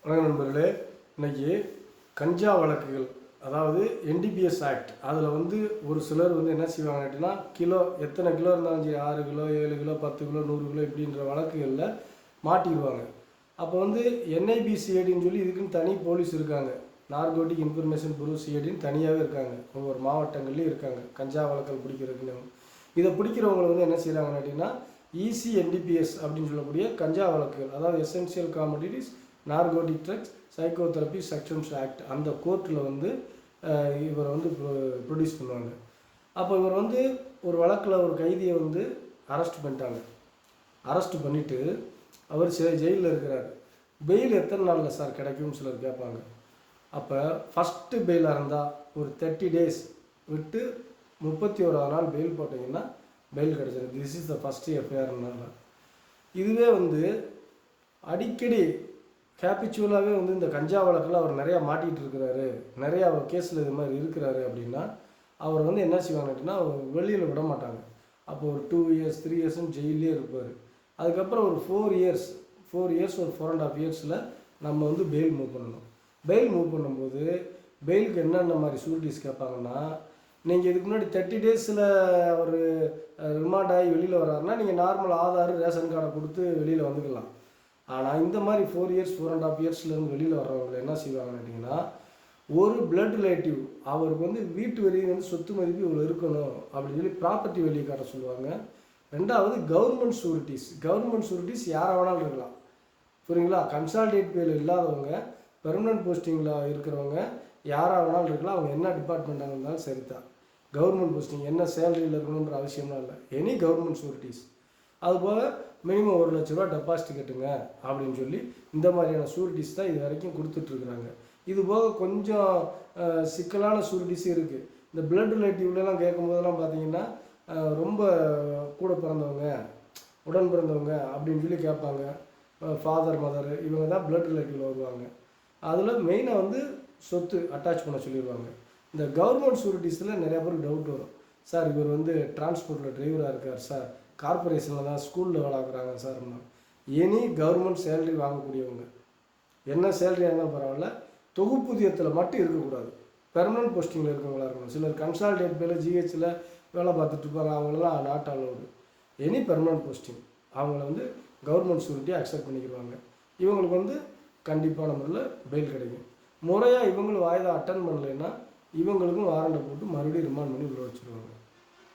வணக்கம் நண்பர்களே. இன்னைக்கு கஞ்சா வழக்குகள், அதாவது என்டிபிஎஸ் ஆக்ட், அதில் ஒரு சிலர் என்ன செய்வாங்க அப்படின்னா, கிலோ எத்தனை கிலோ இருந்தாலும் சரி, 6 கிலோ 7 கிலோ 10 கிலோ 100 கிலோ இப்படின்ற வழக்குகளில் மாட்டிடுவாங்க. அப்போ என்ஐபிசிஐடின்னு சொல்லி இதுக்குன்னு தனி போலீஸ் இருக்காங்க. நார்கோட்டிக் இன்ஃபர்மேஷன் புரோ சிஐடின்னு தனியாகவே இருக்காங்க. ஒவ்வொரு மாவட்டங்கள்லேயும் இருக்காங்க கஞ்சா வழக்குகள் பிடிக்கிறதுக்குன்னு. இதை பிடிக்கிறவங்க என்ன செய்கிறாங்க அப்படின்னா, என்டிபிஎஸ் அப்படின்னு சொல்லக்கூடிய கஞ்சா வழக்குகள், அதாவது essential commodities narcotic drugs psychotherapy sections act, அந்த கோர்ட்டில் இவர் ப்ரொடியூஸ் பண்ணுவாங்க. அப்போ இவர் ஒரு வழக்கில் ஒரு கைதியை அரெஸ்ட் பண்ணிட்டாங்க. அரெஸ்ட் பண்ணிவிட்டு அவர் ஜெயிலில் இருக்கிறார். பெயில் எத்தனை நாளில் சார் கிடைக்கும்னு சிலர் கேட்பாங்க. அப்போ ஃபஸ்ட்டு பெயிலாக இருந்தால் ஒரு 30 days விட்டு 31ஆவது நாள் பெயில் போட்டிங்கன்னா பெயில் கிடைச்சிடும். திஸ் இஸ் த ஃபஸ்ட்டு எஃப்ஐஆர்னால. இதுவே அடிக்கடி கேபிச்சுவலாகவே இந்த கஞ்சா வழக்கில் அவர் நிறையா மாட்டிகிட்டு இருக்கிறாரு, நிறையா கேஸில் இது மாதிரி இருக்கிறாரு அப்படின்னா அவர் என்ன செய்வாங்க அப்படின்னா, வெளியில் விட மாட்டாங்க. அப்போ ஒரு 2 years 3 years ஜெயிலே இருப்பார். அதுக்கப்புறம் ஒரு 4 years ஒரு 4.5 yearsல நம்ம பெயில் மூவ் பண்ணணும். பெயில் மூவ் பண்ணும்போது பெயிலுக்கு என்னென்ன மாதிரி சூரிட்டிஸ் கேட்பாங்கன்னா, நீங்கள் இதுக்கு முன்னாடி 30 daysல அவர் ரிமாண்ட் ஆகி வெளியில் வர்றாருன்னா நீங்கள் நார்மல் ஆதார் ரேஷன் கார்டை கொடுத்து வெளியில் வந்துக்கலாம். ஆனால் இந்த மாதிரி 4 years 4.5 yearsலேருந்து வெளியில் வர்றவங்க என்ன செய்வாங்கன்னு கேட்டிங்கன்னா, ஒரு பிளட் ரிலேட்டிவ் அவருக்கு வீட்டு வெளியே சொத்து மதிப்பு இவ்வளோ இருக்கணும் அப்படின்னு சொல்லி ப்ராப்பர்ட்டி வெளியே காட்ட சொல்லுவாங்க. ரெண்டாவது கவர்மெண்ட் சூரிட்டிஸ் யாரை வேணாலும் இருக்கலாம். புரியுங்களா? கன்சால்டேட் பேர் இல்லாதவங்க, பெர்மனன்ட் போஸ்டிங்கில் இருக்கிறவங்க யாராக வேணாலும் இருக்கலாம். அவங்க என்ன டிபார்ட்மெண்ட்டாக இருந்தாலும் சரிதான். கவர்மெண்ட் போஸ்டிங் என்ன சேலரியில் இருக்கணுன்ற அவசியம்லாம் இல்லை. Any government securities. அதுபோக மினிமம் 1 லட்ச ரூபா டெபாசிட் கட்டுங்க அப்படின்னு சொல்லி இந்த மாதிரியான சூரிட்டிஸ் தான் இது வரைக்கும் கொடுத்துட்ருக்குறாங்க. இது போக கொஞ்சம் சிக்கலான சூரிட்டிஸும் இருக்குது. இந்த பிளட் ரிலேட்டிவ்லாம் கேட்கும் போதெல்லாம் பார்த்தீங்கன்னா, ரொம்ப கூட பிறந்தவங்க, உடன் பிறந்தவங்க அப்படின்னு சொல்லி கேட்பாங்க. ஃபாதர் மதர் இவங்க தான் பிளட் ரிலேட்டிவில் வருவாங்க. அதில் மெயினாக சொத்து அட்டாச் பண்ண சொல்லிடுவாங்க. இந்த கவர்மெண்ட் சூரிட்டிஸில் நிறையா பேருக்கு டவுட் வரும். சார் இவர் டிரான்ஸ்போர்ட்டில் டிரைவராக இருக்கார் சார், கார்பரேஷனில் தான் ஸ்கூலில் வேலைக்குறாங்க சார். எனி கவர்மெண்ட் சேலரி வாங்கக்கூடியவங்க, என்ன சேலரியாக இருந்தாலும் பரவாயில்ல, தொகுப்பூதியத்தில் மட்டும் இருக்கக்கூடாது. பெர்மனன்ட் போஸ்டிங்கில் இருக்கவங்களா இருக்கணும். சிலர் கன்சால்டேட் பேரில் ஜிஹெச்சில் வேலை பார்த்துட்டு இருப்பாங்க, அவங்களெல்லாம் not allowed. Any permanent posting அவங்கள கவர்மெண்ட் சூரிட்டியை அக்செப்ட் பண்ணிக்கிடுவாங்க. இவங்களுக்கு கண்டிப்பான முறையில் பெயில் கிடைக்கும். முறையாக இவங்களும் வாய்தா அட்டன் பண்ணலைன்னா இவங்களுக்கும் வாரண்டை போட்டு மறுபடியும் ரிமாண்ட் பண்ணி உள்ள வச்சுருவாங்க.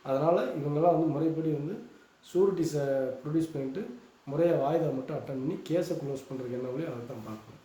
அதனால் இவங்கெல்லாம் முறைப்படி சூரிட்டிஸை ப்ரொடியூஸ் பண்ணிட்டு முறையாக வாய்தா மட்டும் அட்டன் பண்ணி கேஸை க்ளோஸ் பண்ணுறதுக்கு என்ன வழியோ அதை தான் பார்க்கணும்.